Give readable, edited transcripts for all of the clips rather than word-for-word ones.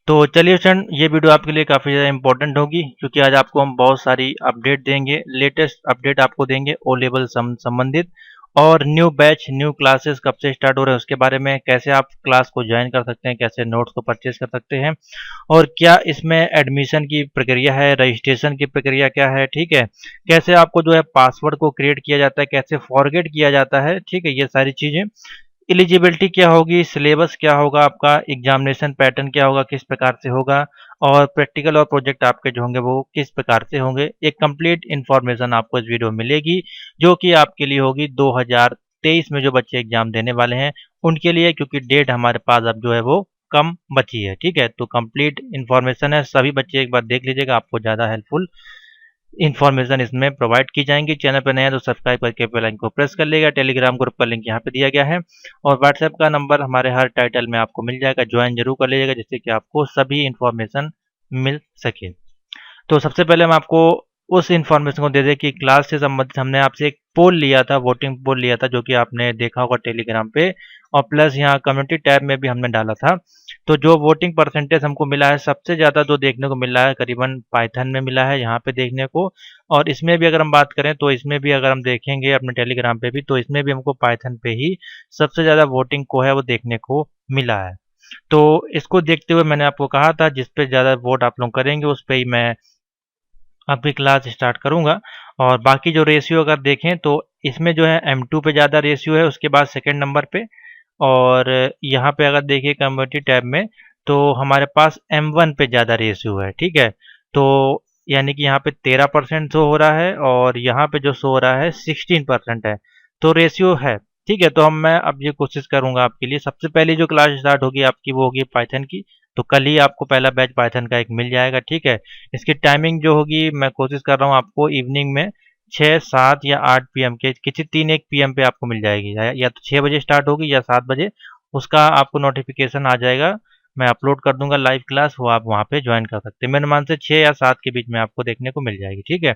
तो चलिए फ्रेंड, ये वीडियो आपके लिए काफ़ी ज़्यादा इंपॉर्टेंट होगी क्योंकि आज आपको हम बहुत सारी अपडेट देंगे, लेटेस्ट अपडेट आपको देंगे ओ लेवल संबंधित। और न्यू बैच, न्यू क्लासेस कब से स्टार्ट हो रहे हैं उसके बारे में, कैसे आप क्लास को ज्वाइन कर सकते हैं, कैसे नोट्स को परचेज कर सकते हैं, और क्या इसमें एडमिशन की प्रक्रिया है, रजिस्ट्रेशन की प्रक्रिया क्या है, ठीक है, कैसे आपको जो है पासवर्ड को क्रिएट किया जाता है, कैसे फॉरगेट किया जाता है, ठीक है, ये सारी चीज़ें। एलिजिबिलिटी क्या होगी, सिलेबस क्या होगा आपका, एग्जामिनेशन पैटर्न क्या होगा, किस प्रकार से होगा, और प्रैक्टिकल और प्रोजेक्ट आपके जो होंगे वो किस प्रकार से होंगे, एक कंप्लीट इन्फॉर्मेशन आपको इस वीडियो में मिलेगी जो कि आपके लिए होगी 2023 में जो बच्चे एग्जाम देने वाले हैं उनके लिए, क्योंकि डेट हमारे पास अब जो है वो कम बची है। ठीक है, तो कंप्लीट इन्फॉर्मेशन है, सभी बच्चे एक बार देख लीजिएगा, आपको ज़्यादा हेल्पफुल इन्फॉर्मेशन इसमें प्रोवाइड की जाएंगी। चैनल पर नया तो सब्सक्राइब करके बेल आइकन को प्रेस कर लेगा। टेलीग्राम ग्रुप का लिंक यहाँ पे दिया गया है और व्हाट्सएप का नंबर हमारे हर टाइटल में आपको मिल जाएगा, ज्वाइन जरूर कर लीजिएगा जिससे कि आपको सभी इन्फॉर्मेशन मिल सके। तो सबसे पहले हम आपको उस इन्फॉर्मेशन को दे दें कि क्लास से संबंधित हमने आपसे एक पोल लिया था, वोटिंग पोल लिया था, जो कि आपने देखा होगा टेलीग्राम पे, और प्लस यहाँ कम्युनिटी टैब में भी हमने डाला था। तो जो वोटिंग परसेंटेज हमको मिला है, सबसे ज़्यादा जो देखने को मिला है करीबन पाइथन में मिला है यहाँ पे देखने को। और इसमें भी अगर हम बात करें तो इसमें भी अगर हम देखेंगे अपने टेलीग्राम पे भी, तो इसमें भी हमको पाइथन पे ही सबसे ज़्यादा वोटिंग को है वो देखने को मिला है। तो इसको देखते हुए मैंने आपको कहा था जिस पे ज़्यादा वोट आप लोग करेंगे उस पे ही मैं अभी क्लास स्टार्ट करूंगा। और बाकी जो रेशियो अगर देखें तो इसमें जो है M2 पे ज़्यादा रेशियो है, उसके बाद सेकंड नंबर पे। और यहाँ पे अगर देखिए कम्युनिटी टैब में तो हमारे पास M1 पे ज़्यादा रेशियो है। ठीक है, तो यानी कि यहाँ पे 13% शो हो रहा है और यहाँ पे जो शो हो रहा है 16% है, तो रेशियो है। ठीक है, तो हम मैं अब ये कोशिश करूंगा आपके लिए, सबसे पहले जो क्लास स्टार्ट होगी आपकी वो होगी पाइथन की। तो कल ही आपको पहला बैच पाइथन का एक मिल जाएगा। ठीक है, इसकी टाइमिंग जो होगी मैं कोशिश कर रहा हूँ आपको इवनिंग में 6, 7 या 8 पीएम के किसी 3-1 पीएम पे आपको मिल जाएगी, या तो 6 बजे स्टार्ट होगी या 7 बजे। उसका आपको नोटिफिकेशन आ जाएगा, मैं अपलोड कर दूंगा लाइव क्लास, वो आप वहाँ पे ज्वाइन कर सकते हैं। मेरे मान से 6 या 7 के बीच में आपको देखने को मिल जाएगी। ठीक है,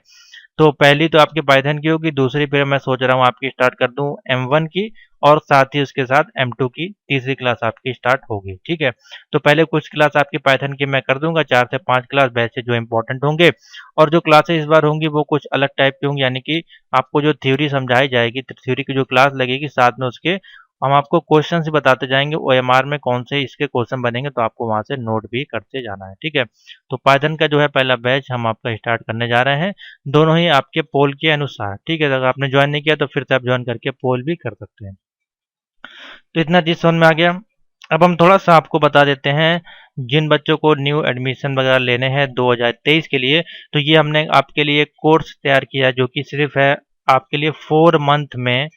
तो पहली तो आपकी पाइथन की होगी, दूसरी फिर मैं सोच रहा हूँ आपकी स्टार्ट कर दूँ M1 की, और साथ ही उसके साथ M2 की तीसरी क्लास आपकी स्टार्ट होगी। ठीक है, तो पहले कुछ क्लास आपकी पाइथन की मैं कर दूंगा, 4 से 5 क्लास बैच से जो इंपॉर्टेंट होंगे। और जो क्लासेस इस बार होंगी वो कुछ अलग टाइप की होंगी, यानी कि आपको जो थ्योरी समझाई जाएगी, थ्योरी की जो क्लास लगेगी, साथ में उसके हम आपको क्वेश्चन ही बताते जाएंगे OMR में कौन से इसके क्वेश्चन बनेंगे, तो आपको वहां से नोट भी करते जाना है। ठीक है, तो पाइथन का जो है पहला बैच हम आपका स्टार्ट करने जा रहे हैं, दोनों ही आपके पोल के अनुसार। ठीक है, अगर आपने ज्वाइन नहीं किया तो फिर से आप ज्वाइन करके पोल भी कर सकते हैं। तो इतना चीज समझ में आ गया। अब हम थोड़ा सा आपको बता देते हैं जिन बच्चों को न्यू एडमिशन वगैरह लेने हैं 2023 के लिए, तो ये हमने आपके लिए एक कोर्स तैयार किया है जो कि सिर्फ है आपके लिए 4 मंथ में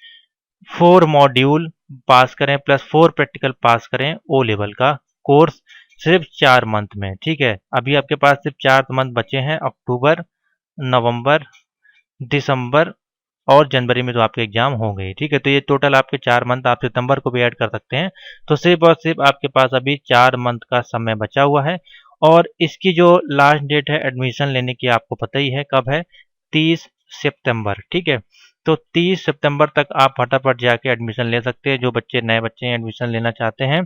4 मॉड्यूल पास करें प्लस 4 प्रैक्टिकल पास करें ओ लेवल का कोर्स, सिर्फ 4 मंथ में। ठीक है, अभी आपके पास सिर्फ 4 मंथ बचे हैं, अक्टूबर, नवंबर, दिसंबर और जनवरी में तो आपके एग्जाम होंगे ही। ठीक है, तो ये टोटल आपके 4 मंथ, आप सितंबर को भी ऐड कर सकते हैं। तो सिर्फ और सिर्फ आपके पास अभी 4 मंथ का समय बचा हुआ है। और इसकी जो लास्ट डेट है एडमिशन लेने की आपको पता ही है कब है, 30 सितंबर। ठीक है, तो 30 सितंबर तक आप फटाफट जाके एडमिशन ले सकते हैं, जो बच्चे नए बच्चे एडमिशन लेना चाहते हैं,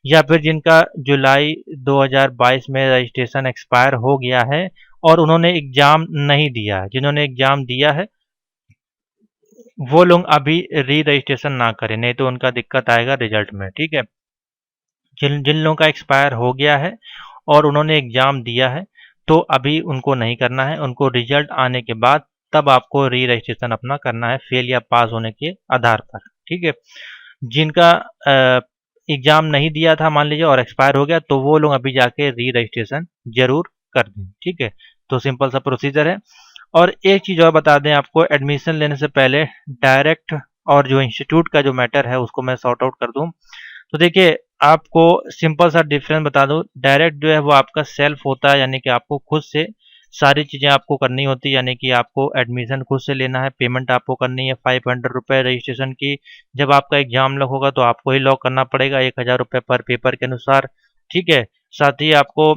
या फिर जिनका जुलाई 2022 में रजिस्ट्रेशन एक्सपायर हो गया है और उन्होंने एग्जाम नहीं दिया है। जिन्होंने एग्जाम दिया है वो लोग अभी री रजिस्ट्रेशन ना करें, नहीं तो उनका दिक्कत आएगा रिजल्ट में। ठीक है, जिन जिन लोगों का एक्सपायर हो गया है और उन्होंने एग्जाम दिया है तो अभी उनको नहीं करना है, उनको रिजल्ट आने के बाद तब आपको री रजिस्ट्रेशन अपना करना है, फेल या पास होने के आधार पर। ठीक है, जिनका एग्जाम नहीं दिया था मान लीजिए और एक्सपायर हो गया, तो वो लोग अभी जाके री रजिस्ट्रेशन जरूर कर दें। ठीक है, तो सिंपल सा प्रोसीजर है। और एक चीज़ और बता दें आपको, एडमिशन लेने से पहले डायरेक्ट और जो इंस्टीट्यूट का जो मैटर है उसको मैं सॉर्ट आउट कर दूं। तो देखिए, आपको सिंपल सा डिफरेंस बता दूं, डायरेक्ट जो है वो आपका सेल्फ होता है, यानी कि आपको खुद से सारी चीज़ें आपको करनी होती है, यानी कि आपको एडमिशन खुद से लेना है, पेमेंट आपको करनी है 500 रुपये रजिस्ट्रेशन की। जब आपका एग्जाम लॉक होगा तो आपको ही लॉक करना पड़ेगा 1000 रुपये पर पेपर के अनुसार। ठीक है, साथ ही आपको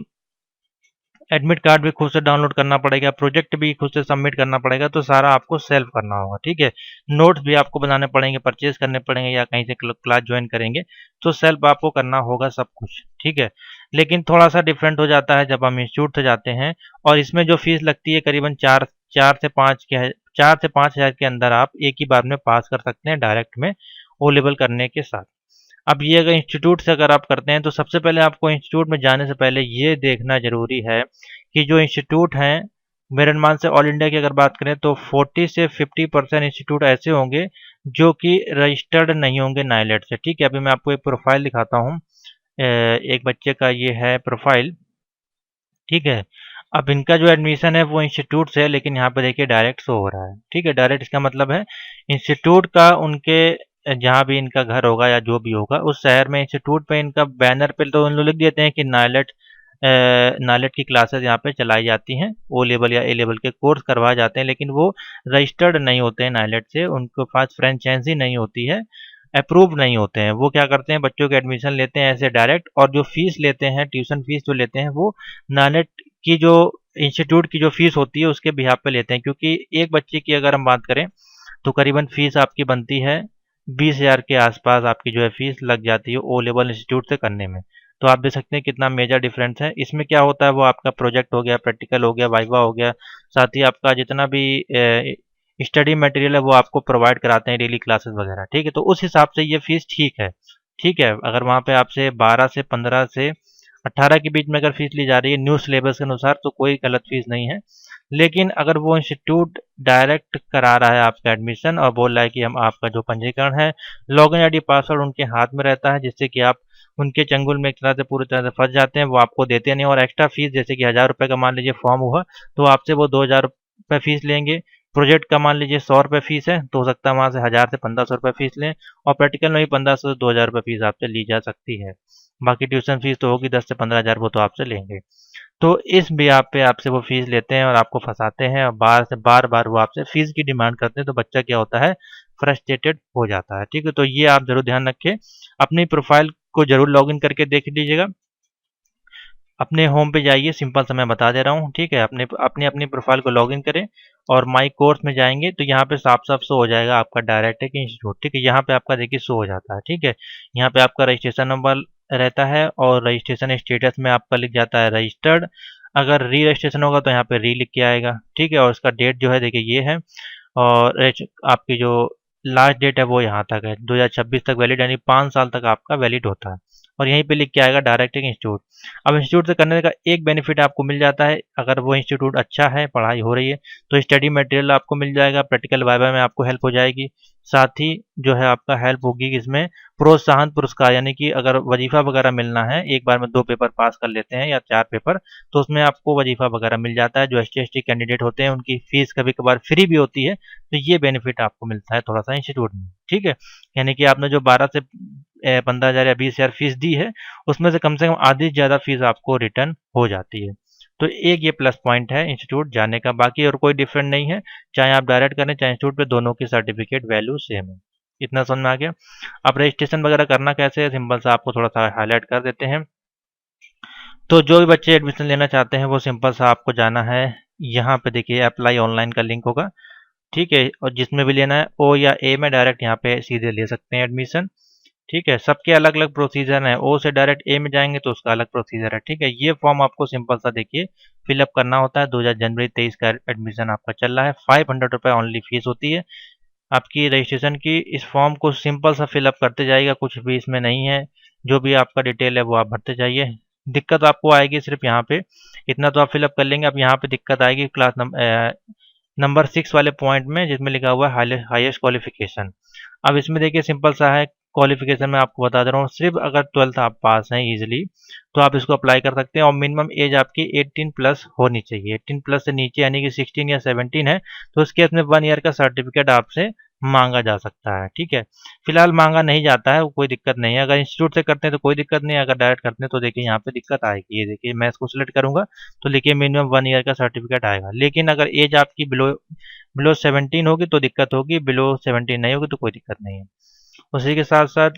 एडमिट कार्ड भी खुद से डाउनलोड करना पड़ेगा, प्रोजेक्ट भी खुद से सबमिट करना पड़ेगा, तो सारा आपको सेल्फ करना होगा, ठीक है। नोट्स भी आपको बनाने पड़ेंगे, परचेज करने पड़ेंगे या कहीं से क्लास ज्वाइन करेंगे, तो सेल्फ आपको करना होगा सब कुछ, ठीक है। लेकिन थोड़ा सा डिफरेंट हो जाता है जब हम इंस्टीट्यूट से जाते हैं, और इसमें जो फीस लगती है करीबन चार चार से पाँच के 4 से 5 हज़ार के अंदर आप एक ही बार में पास कर सकते हैं डायरेक्ट में ओ लेवल करने के साथ। अब ये अगर इंस्टीट्यूट से अगर आप करते हैं तो सबसे पहले आपको इंस्टीट्यूट में जाने से पहले ये देखना ज़रूरी है कि जो इंस्टीट्यूट हैं, मेरे अनुमान से ऑल इंडिया की अगर बात करें तो 40 से 50% इंस्टीट्यूट ऐसे होंगे जो कि रजिस्टर्ड नहीं होंगे नाइलेट से, ठीक है। अभी मैं आपको एक प्रोफाइल दिखाता हूँ। एक बच्चे का ये है प्रोफाइल, ठीक है। अब इनका जो एडमिशन है वो इंस्टीट्यूट से है, लेकिन यहाँ पे देखिए डायरेक्ट शो हो रहा है, ठीक है। डायरेक्ट इसका मतलब है इंस्टीट्यूट का उनके जहाँ भी इनका घर होगा या जो भी होगा उस शहर में इंस्टीट्यूट पे इनका बैनर पे तो उन लोग लिख देते हैं कि नाइलेट नाइलेट की क्लासेस यहाँ पे चलाई जाती हैं, ओ लेवल या ए लेवल के कोर्स करवाए जाते हैं, लेकिन वो रजिस्टर्ड नहीं होते हैं नाइलेट से, उनके पास फ्रेंचाइजी नहीं होती है, अप्रूव नहीं होते हैं। वो क्या करते हैं, बच्चों के एडमिशन लेते हैं ऐसे डायरेक्ट, और जो फीस लेते हैं, ट्यूशन फीस जो लेते हैं, वो नानेट की जो इंस्टीट्यूट की जो फीस होती है उसके बिहाफ पे लेते हैं। क्योंकि एक बच्चे की अगर हम बात करें तो करीबन फीस आपकी बनती है 20,000 के आसपास, आपकी जो है फीस लग जाती है ओ लेवल इंस्टीट्यूट से करने में। तो आप देख सकते हैं कितना मेजर डिफरेंस है। इसमें क्या होता है, वो आपका प्रोजेक्ट हो गया, प्रैक्टिकल हो गया, वाइवा हो गया, साथ ही आपका जितना भी स्टडी मटेरियल है वो आपको प्रोवाइड कराते हैं, डेली क्लासेस वगैरह, ठीक है। तो उस हिसाब से ये फीस ठीक है, ठीक है। अगर वहाँ पे आपसे 12 से 15 से 18 के बीच में अगर फीस ली जा रही है न्यू सिलेबस के अनुसार तो कोई गलत फीस नहीं है। लेकिन अगर वो इंस्टीट्यूट डायरेक्ट करा रहा है आपका एडमिशन और बोल रहा है कि हम आपका जो पंजीकरण है, लॉगिन आईडी पासवर्ड उनके हाथ में रहता है, जिससे कि आप उनके चंगुल में एक तरह से पूरी तरह से फंस जाते हैं, वो आपको देते नहीं। और एक्स्ट्रा फीस जैसे कि 1,000 रुपये का मान लीजिए फॉर्म हुआ तो आपसे वो 2,000 रुपये फीस लेंगे। प्रोजेक्ट का मान लीजिए 100 रुपये फीस है तो हो सकता है वहाँ से 1,000 से 1,500 रुपये फीस लें, और प्रैक्टिकल में भी 1,500 से 2,000 रुपये फीस आपसे ली जा सकती है। बाकी ट्यूशन फीस तो होगी 10 से 15,000 वो तो आपसे लेंगे। तो इस ब्याज पे आपसे वो फीस लेते हैं और आपको फंसाते हैं, और बार बार वो आपसे फीस की डिमांड करते हैं, तो बच्चा क्या होता है, फ्रस्ट्रेटेड हो जाता है, ठीक है। तो ये आप जरूर ध्यान रखें, अपनी प्रोफाइल को जरूर लॉगिन करके देख लीजिएगा। अपने होम पे जाइए, सिंपल सा मैं बता दे रहा हूँ, ठीक है। अपने अपनी अपनी प्रोफाइल को लॉगिन करें और माई कोर्स में जाएंगे तो यहाँ पे साफ साफ शो हो जाएगा आपका डायरेक्ट टेक इंस्टीट्यूट, ठीक है। यहाँ पे आपका देखिए शो हो जाता है, ठीक है। यहाँ पे आपका रजिस्ट्रेशन नंबर रहता है और रजिस्ट्रेशन स्टेटस में आपका लिख जाता है रजिस्टर्ड। अगर री रजिस्ट्रेशन होगा तो यहाँ पे री लिख के आएगा, ठीक है। और उसका डेट जो है देखिए ये है, और आपकी जो लास्ट डेट है वो यहाँ तक है, 2026 तक वैलिड, यानी 5 साल तक आपका वैलिड होता है। और यहीं पे लिख के आएगा डायरेक्ट इंस्टीट्यूट। अब इंस्टीट्यूट से करने का एक बेनिफिट आपको मिल जाता है, अगर वो इंस्टीट्यूट अच्छा है, पढ़ाई हो रही है, तो स्टडी मटेरियल आपको मिल जाएगा, प्रैक्टिकल वाइवा में आपको हेल्प हो जाएगी। साथ ही जो है आपका हेल्प होगी इसमें प्रोत्साहन पुरस्कार, यानी कि अगर वजीफा वगैरह मिलना है, एक बार में 2 पेपर पास कर लेते हैं या 4 पेपर, तो उसमें आपको वजीफा वगैरह मिल जाता है। जो ST/ST कैंडिडेट होते हैं उनकी फीस कभी कभार फ्री भी होती है, तो ये बेनिफिट आपको मिलता है थोड़ा सा इंस्टीट्यूट में, ठीक है। यानी कि आपने जो 12 से 15,000 या 20,000 फीस दी है, उसमें से कम आधी से ज़्यादा फीस आपको रिटर्न हो जाती है। तो एक ये प्लस पॉइंट है इंस्टीट्यूट जाने का, बाकी और कोई डिफरेंट नहीं है। चाहे आप डायरेक्ट करें चाहे इंस्टीट्यूट पे, दोनों की सर्टिफिकेट वैल्यू सेम है। इतना समझ में आ गया। अब रजिस्ट्रेशन वगैरह करना कैसे है, सिंपल सा आपको थोड़ा सा हाईलाइट कर देते हैं। तो जो भी बच्चे एडमिशन लेना चाहते हैं वो सिंपल सा आपको जाना है, यहाँ पे देखिए अप्लाई ऑनलाइन का लिंक होगा, ठीक है। और जिसमें भी लेना है ओ या ए में डायरेक्ट यहाँ पे सीधे ले सकते हैं एडमिशन, ठीक है। सबके अलग अलग प्रोसीजर है, ओ से डायरेक्ट ए में जाएंगे तो उसका अलग प्रोसीजर है, ठीक है। ये फॉर्म आपको सिंपल सा देखिए फिलअप करना होता है। 2000 जनवरी 23 का एडमिशन आपका चल रहा है, 500 रुपये ओनली फीस होती है आपकी रजिस्ट्रेशन की। इस फॉर्म को सिंपल सा फिलअप करते जाइएगा, कुछ भी इसमें नहीं है, जो भी आपका डिटेल है वो आप भरते जाइए। दिक्कत आपको आएगी सिर्फ यहाँ पे, इतना तो आप फिलअप कर लेंगे। अब यहाँ पे दिक्कत आएगी क्लास नंबर 6 वाले पॉइंट में, जिसमें लिखा हुआ है हाईएस्ट क्वालिफिकेशन। अब इसमें देखिए सिंपल सा है, क्वालिफिकेशन में आपको बता दे रहा हूँ, सिर्फ अगर 12th आप पास हैं इजीली तो आप इसको अप्लाई कर सकते हैं। और मिनिमम एज आपकी 18 प्लस होनी चाहिए, 18 प्लस से नीचे यानी कि 16 या 17 है तो उसके केस में 1 ईयर का सर्टिफिकेट आपसे मांगा जा सकता है, ठीक है। फिलहाल मांगा नहीं जाता है, वो कोई दिक्कत नहीं है। अगर इंस्टीट्यूट से करते हैं तो कोई दिक्कत नहीं है, अगर डायरेक्ट करते हैं तो देखिए यहाँ पे दिक्कत आएगी। ये देखिए मैं इसको सिलेक्ट करूंगा तो देखिए मिनिमम 1 ईयर का सर्टिफिकेट आएगा। लेकिन अगर एज आपकी बिलो बिलो 17 होगी तो दिक्कत होगी, बिलो 17 नहीं होगी तो कोई दिक्कत नहीं है। उसी के साथ साथ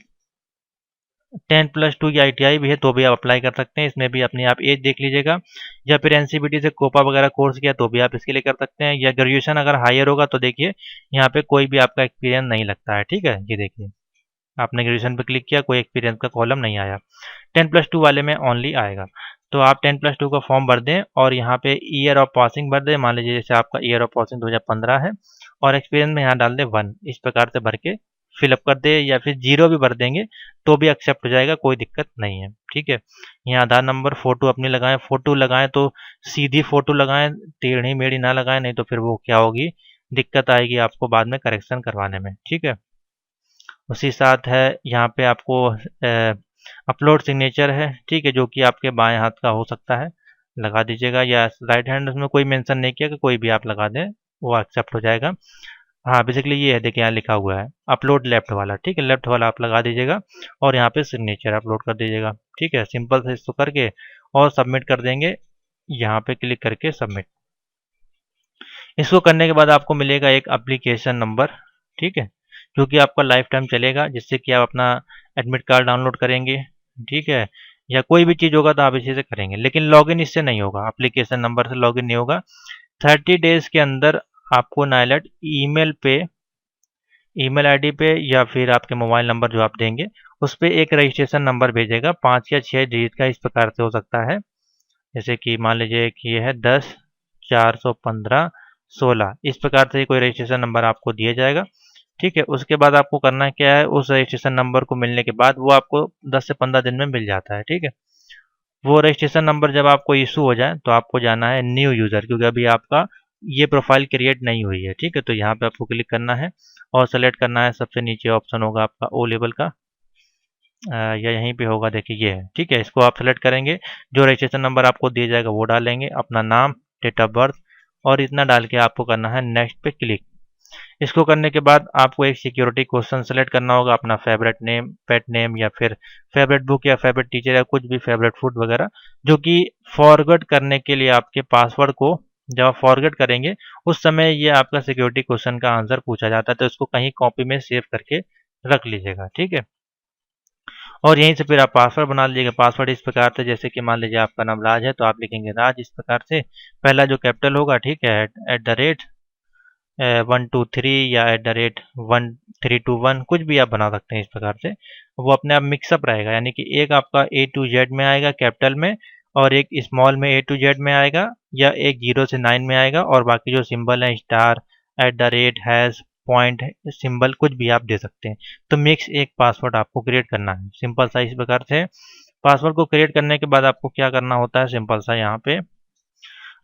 10+2 की ITI भी है तो भी आप अप्लाई कर सकते हैं। इसमें भी अपनी आप एज देख लीजिएगा, या फिर NCVT से कोपा वगैरह कोर्स किया तो भी आप इसके लिए कर सकते हैं, या ग्रेजुएशन अगर हायर होगा तो देखिए यहाँ पे कोई भी आपका एक्सपीरियंस नहीं लगता है। ठीक है, ये देखिए आपने ग्रेजुएशन पे क्लिक किया, कोई एक्सपीरियंस का कॉलम नहीं आया। 10+2 वाले में ओनली आएगा। तो आप 10+2 का फॉर्म भर दें और यहाँ पे ईयर ऑफ पासिंग भर दें। मान लीजिए जैसे आपका ईयर ऑफ पासिंग 2015 है और एक्सपीरियंस में यहाँ डाल दें 1। इस प्रकार से भर के फिलअप कर दे, या फिर 0 भी भर देंगे तो भी एक्सेप्ट हो जाएगा, कोई दिक्कत नहीं है। ठीक है, यहाँ आधार नंबर, फोटो अपनी लगाएं। फोटो लगाएं तो सीधी फोटो लगाएं, टेढ़ी मेढ़ी ना लगाएं, नहीं तो फिर वो क्या होगी, दिक्कत आएगी आपको बाद में करेक्शन करवाने में। ठीक है, उसी साथ है यहाँ पे आपको अपलोड सिग्नेचर है। ठीक है, जो कि आपके बाएं हाथ का हो सकता है, लगा दीजिएगा, या राइट हैंड, उसमें कोई मेंशन नहीं किया कि कोई भी आप लगा दें, वो एक्सेप्ट हो जाएगा। हाँ, बेसिकली ये है, देखिए यहाँ लिखा हुआ है अपलोड लेफ्ट वाला। ठीक है, लेफ्ट वाला आप लगा दीजिएगा और यहाँ पे सिग्नेचर अपलोड कर दीजिएगा। ठीक है, सिंपल से इसको करके और सबमिट कर देंगे, यहाँ पे क्लिक करके सबमिट। इसको करने के बाद आपको मिलेगा एक एप्लीकेशन नंबर। ठीक है, जो कि आपका लाइफ टाइम चलेगा, जिससे कि आप अपना एडमिट कार्ड डाउनलोड करेंगे। ठीक है, या कोई भी चीज़ होगा तो आप इसी से करेंगे, लेकिन लॉगिन इससे नहीं होगा, एप्लीकेशन नंबर से लॉगिन नहीं होगा। 30 डेज के अंदर आपको नाइलट ईमेल पे, ईमेल आईडी पे, या फिर आपके मोबाइल नंबर जो आप देंगे उस पर एक रजिस्ट्रेशन नंबर भेजेगा, 5 या 6 डिजिट का। इस प्रकार से हो सकता है, जैसे कि मान लीजिए कि ये है 10 415 16, इस प्रकार से कोई रजिस्ट्रेशन नंबर आपको दिया जाएगा। ठीक है, उसके बाद आपको करना क्या है, उस रजिस्ट्रेशन नंबर को मिलने के बाद वो आपको 10 से 15 दिन में मिल जाता है। ठीक है, वो रजिस्ट्रेशन नंबर जब आपको इशू हो जाए तो आपको जाना है न्यू यूज़र, क्योंकि अभी आपका ये प्रोफाइल क्रिएट नहीं हुई है। ठीक है, तो यहाँ पे आपको क्लिक करना है और सेलेक्ट करना है, सबसे नीचे ऑप्शन होगा आपका ओ लेवल का, या यहीं पे होगा, देखिए ये है। ठीक है, इसको आप सेलेक्ट करेंगे, जो रजिस्ट्रेशन नंबर आपको दिया जाएगा वो डालेंगे, अपना नाम, डेट ऑफ बर्थ और इतना डाल के आपको करना है नेक्स्ट पे क्लिक। इसको करने के बाद आपको एक सिक्योरिटी क्वेश्चन सेलेक्ट करना होगा, अपना फेवरेट नेम, पेट नेम, या फिर फेवरेट बुक, या फेवरेट टीचर, या कुछ भी फेवरेट फूड वगैरह, जो कि फॉरवर्ड करने के लिए आपके पासवर्ड को जब आप फॉरवर्ड करेंगे उस समय ये आपका सिक्योरिटी क्वेश्चन का आंसर पूछा जाता है, तो इसको कहीं कॉपी में सेव करके रख लीजिएगा। ठीक है, और यहीं से फिर आप पासवर्ड बना लीजिएगा। पासवर्ड इस प्रकार से, जैसे कि मान लीजिए आपका नाम राज है तो आप लिखेंगे राज, इस प्रकार से पहला जो कैपिटल होगा। ठीक है, @ 123 या @1321, कुछ भी आप बना सकते हैं इस प्रकार से। वो अपने आप मिक्सअप रहेगा, यानी कि एक आपका A to Z में आएगा कैपिटल में, और एक स्मॉल में A to Z में आएगा, या एक 0 से 9 में आएगा, और बाकी जो सिंबल है स्टार, @ पॉइंट सिंबल, कुछ भी आप दे सकते हैं। तो मिक्स एक पासवर्ड आपको क्रिएट करना है, सिंपल सा इस प्रकार से। पासवर्ड को क्रिएट करने के बाद आपको क्या करना होता है, सिंपल सा यहाँ पे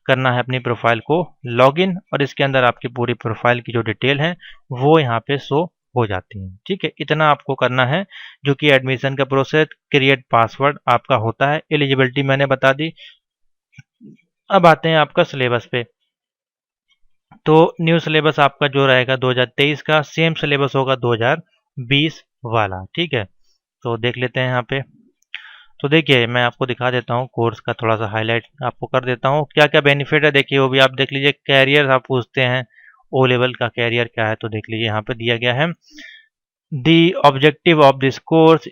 करना है अपनी प्रोफाइल को लॉगिन, और इसके अंदर आपकी पूरी प्रोफाइल की जो डिटेल है वो यहाँ पे शो हो जाती है। ठीक है, इतना आपको करना है, जो कि एडमिशन का प्रोसेस, क्रिएट पासवर्ड आपका होता है। एलिजिबिलिटी मैंने बता दी। अब आते हैं आपका सिलेबस पे। तो न्यू सिलेबस आपका जो रहेगा 2023 का, सेम सिलेबस होगा 2020 वाला। ठीक है, तो देख लेते हैं यहाँ पे। तो देखिए मैं आपको दिखा देता हूँ, कोर्स का थोड़ा सा हाईलाइट आपको कर देता हूँ, क्या क्या बेनिफिट है देखिए, वो भी आप देख लीजिए। कैरियर आप पूछते हैं, ओ लेवल का कैरियर क्या है, तो देख लीजिए यहाँ पे दिया गया है। The objective of this course,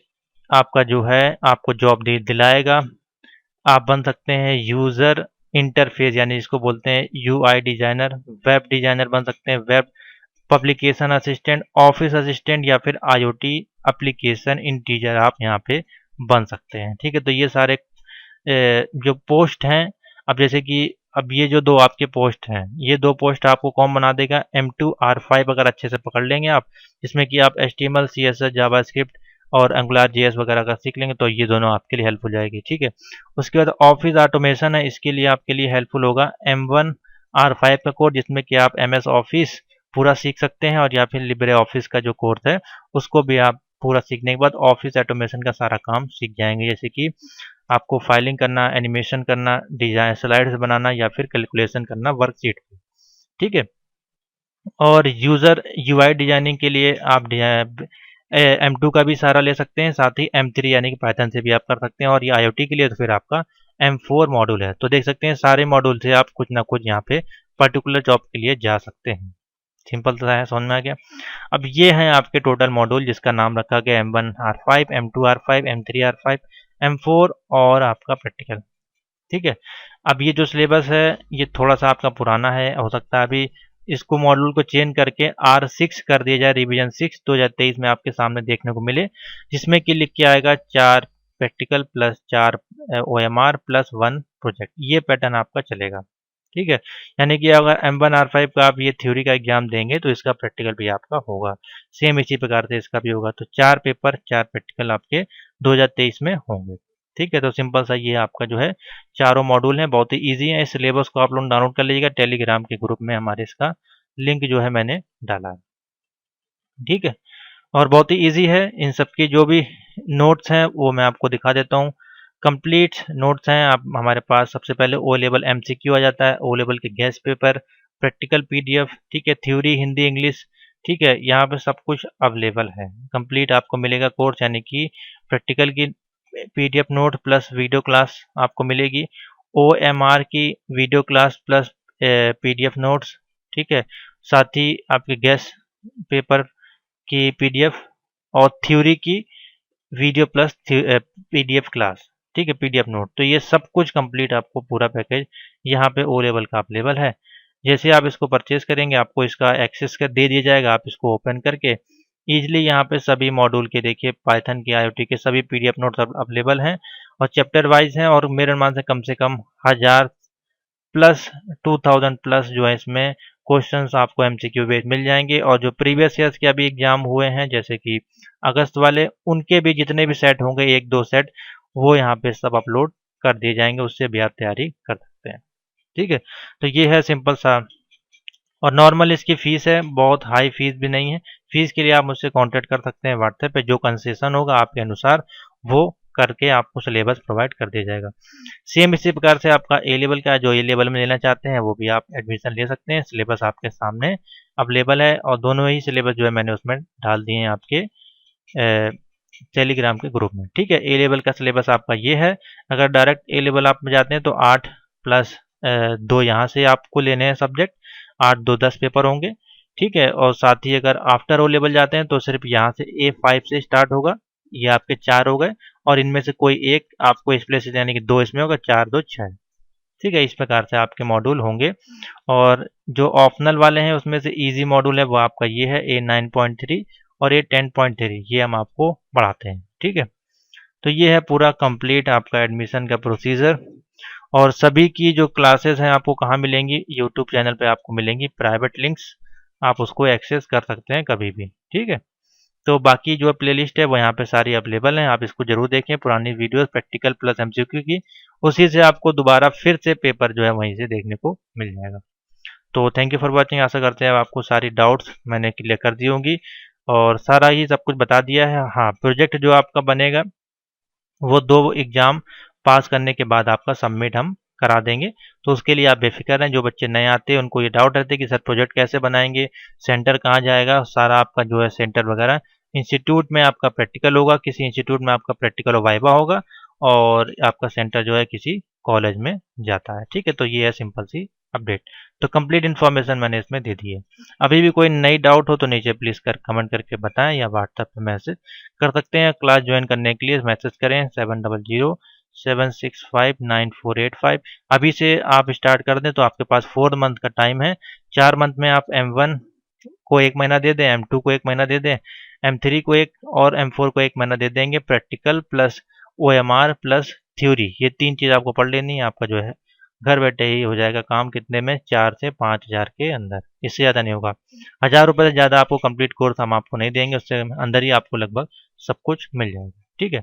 आपका जो है आपको जॉब दिलाएगा। आप बन सकते हैं यूज़र इंटरफेस, यानी जिसको बोलते हैं UI डिजाइनर, वेब डिजाइनर बन सकते हैं, web publication assistant, office assistant, या फिर IoT एप्लीकेशन इंटीजर आप यहाँ पे बन सकते हैं। ठीक है, तो ये सारे जो पोस्ट हैं, अब जैसे कि अब ये जो दो आपके पोस्ट हैं, ये दो पोस्ट आपको कौन बना देगा, M2 R5 अगर अच्छे से पकड़ लेंगे आप, जिसमें कि आप HTML CSS जावास्क्रिप्ट और Angular JS वगैरह का सीख लेंगे, तो ये दोनों आपके लिए हेल्पफुल जाएगी। ठीक है, उसके बाद ऑफिस ऑटोमेशन है, इसके लिए आपके लिए हेल्पफुल होगा M1 R5 का कोड, जिसमें कि आप MS ऑफिस पूरा सीख सकते हैं, और या फिर लिब्रे ऑफिस का जो कोर्स है उसको भी आप पूरा सीखने के बाद ऑफिस ऑटोमेशन का सारा काम सीख जाएंगे, जैसे कि आपको फाइलिंग करना, एनिमेशन करना, डिजाइन स्लाइड्स बनाना, या फिर कैलकुलेशन करना वर्कशीट पे। ठीक है, और यूज़र UI डिजाइनिंग के लिए आप M2 का भी सहारा ले सकते हैं, साथ ही M3 यानी कि पाइथन से भी आप कर सकते हैं, और ये IoT के लिए तो फिर आपका M4 मॉड्यूल है। तो देख सकते हैं सारे मॉड्यूल से आप कुछ ना कुछ यहाँ पे पर्टिकुलर जॉब के लिए जा सकते हैं। सिंपल सा है, समझ में आ गया। अब ये हैं आपके टोटल मॉड्यूल जिसका नाम रखा गया M1R5, M2R5, M3R5, M4 और आपका प्रैक्टिकल। ठीक है। अब ये जो सिलेबस है ये थोड़ा सा आपका पुराना है, हो सकता है अभी इसको मॉड्यूल को चेंज करके R6 कर दिया जाए, रिवीजन 6 2023 में आपके सामने देखने को मिले, जिसमें कि लिख के आएगा 4 practical plus 4 OMR plus 1 project. ये पैटर्न आपका चलेगा। ठीक है। यानी कि अगर M1R5 का आप ये थ्योरी का एग्जाम देंगे तो इसका प्रैक्टिकल भी आपका होगा। सेम इसी प्रकार से इसका भी होगा। तो 4 पेपर 4 प्रैक्टिकल आपके 2023 में होंगे। ठीक है। तो सिंपल सा ये आपका जो है चारों मॉड्यूल हैं, बहुत ही ईजी है। इस सिलेबस को आप लोग डाउनलोड कर लीजिएगा, टेलीग्राम के ग्रुप में हमारे इसका लिंक जो है मैंने डाला है। ठीक है। और बहुत ही ईजी है। इन सब की जो भी नोट्स हैं वो मैं आपको दिखा देता हूँ। कंप्लीट नोट्स हैं आप हमारे पास। सबसे पहले ओ लेवल MCQ आ जाता है, ओ लेवल के गेस्ट पेपर, प्रैक्टिकल PDF, ठीक है, थ्योरी हिंदी इंग्लिश। ठीक है। यहाँ पे सब कुछ अवेलेबल है। कंप्लीट आपको मिलेगा कोर्स, यानी कि प्रैक्टिकल की PDF note plus video class आपको मिलेगी, OMR की video class plus PDF notes. ठीक है। साथ ही आपके गेस्ट पेपर की PDF और थ्योरी की वीडियो प्लस PDF क्लास। ठीक है, PDF नोट। तो ये सब कुछ कंप्लीट आपको पूरा पैकेज यहाँ पे ओ लेवल का अवेलेबल है। जैसे आप इसको परचेज करेंगे आपको इसका एक्सेस कर दे दिया जाएगा। आप इसको ओपन करके ईजिली यहाँ पे सभी मॉड्यूल के देखिए पाइथन के IoT के सभी PDF नोट्स अवेलेबल हैं और चैप्टर वाइज हैं। और मेरे अनुमान से कम 1000 प्लस 2000 प्लस जो है इसमें क्वेश्चंस आपको MCQ बेस्ड मिल जाएंगे। और जो प्रीवियस ईयर्स के अभी एग्जाम हुए हैं जैसे कि अगस्त वाले, उनके भी जितने भी सेट होंगे 1-2 सेट, वो यहाँ पे सब अपलोड कर दिए जाएंगे। उससे भी आप तैयारी कर सकते हैं। ठीक है। तो ये है सिंपल सा। और नॉर्मल इसकी फ़ीस है, बहुत हाई फ़ीस भी नहीं है। फ़ीस के लिए आप मुझसे कांटेक्ट कर सकते हैं व्हाट्सएप पे। जो कंसेशन होगा आपके अनुसार वो करके आपको सिलेबस प्रोवाइड कर दिया जाएगा। सेम इसी प्रकार से आपका ए लेवल का, जो ए लेवल में लेना चाहते हैं वो भी आप एडमिशन ले सकते हैं। सिलेबस आपके सामने अवेलेबल है और दोनों ही सिलेबस जो है मैंने उसमें डाल दिए हैं आपके टेलीग्राम के ग्रुप में। ठीक है। ए लेवल का सिलेबस आपका ये है। अगर डायरेक्ट ए लेवल आप में जाते हैं तो 8 प्लस 2 यहाँ से आपको लेने हैं सब्जेक्ट, 8 2 10 पेपर होंगे। ठीक है। और साथ ही अगर आफ्टर ओ लेवल जाते हैं तो सिर्फ यहाँ से A5 से स्टार्ट होगा। ये आपके 4 हो गए और इनमें से कोई एक आपको इस प्लेस यानी कि 2 इसमें होगा, 4 2 6। ठीक है। इस प्रकार से आपके मॉड्यूल होंगे। और जो ऑप्शनल वाले हैं उसमें से इजी मॉड्यूल है वो आपका ये है A9.3 और A10.3, ये हम आपको पढ़ाते हैं। ठीक है। तो ये है पूरा कंप्लीट आपका एडमिशन का प्रोसीजर। और सभी की जो क्लासेस हैं आपको कहाँ मिलेंगी, यूट्यूब चैनल पे आपको मिलेंगी प्राइवेट लिंक्स, आप उसको एक्सेस कर सकते हैं कभी भी। ठीक है। तो बाकी जो प्लेलिस्ट है वो यहाँ पे सारी अवेलेबल हैं, आप इसको जरूर देखें। पुरानी वीडियोस प्रैक्टिकल प्लस MCQ की, उसी से आपको दोबारा फिर से पेपर जो है वहीं से देखने को मिल जाएगा। तो थैंक यू फॉर वॉचिंग। आशा करते हैं आपको सारी डाउट्स मैंने क्लियर कर दी होंगी और सारा ही सब कुछ बता दिया है। हाँ, प्रोजेक्ट जो आपका बनेगा वो 2 एग्ज़ाम पास करने के बाद आपका सबमिट हम करा देंगे। तो उसके लिए आप बेफिक्र रहें। जो बच्चे नए आते हैं उनको ये डाउट रहते हैं कि सर प्रोजेक्ट कैसे बनाएंगे, सेंटर कहाँ जाएगा, सारा आपका जो है सेंटर वगैरह इंस्टीट्यूट में आपका प्रैक्टिकल होगा, किसी इंस्टीट्यूट में आपका प्रैक्टिकल और वाइवा होगा और आपका सेंटर जो है किसी कॉलेज में जाता है। ठीक है। तो ये है सिंपल सी अपडेट। तो कंप्लीट इन्फॉर्मेशन मैंने इसमें दे दी है। अभी भी कोई नई डाउट हो तो नीचे प्लीज़ कमेंट करके बताएं या व्हाट्सएप पे मैसेज कर सकते हैं। क्लास ज्वाइन करने के लिए मैसेज करें 7007659485। अभी से आप स्टार्ट कर दें तो आपके पास 4 मंथ का टाइम है। 4 मंथ में आप M1 को 1 महीना दे दें, M2 को 1 महीना दे दें, M3 को 1 और M4 को 1 महीना दे देंगे। Practical plus OMR plus theory, ये 3 चीज़ आपको पढ़ लेनी है। आपका जो है घर बैठे ही हो जाएगा काम। कितने में? 4 से 5,000 के अंदर, इससे ज़्यादा नहीं होगा। 1000 रुपये से ज़्यादा आपको कंप्लीट कोर्स हम आपको नहीं देंगे, उससे अंदर ही आपको लगभग सब कुछ मिल जाएगा। ठीक है।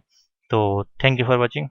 तो थैंक यू फॉर वॉचिंग।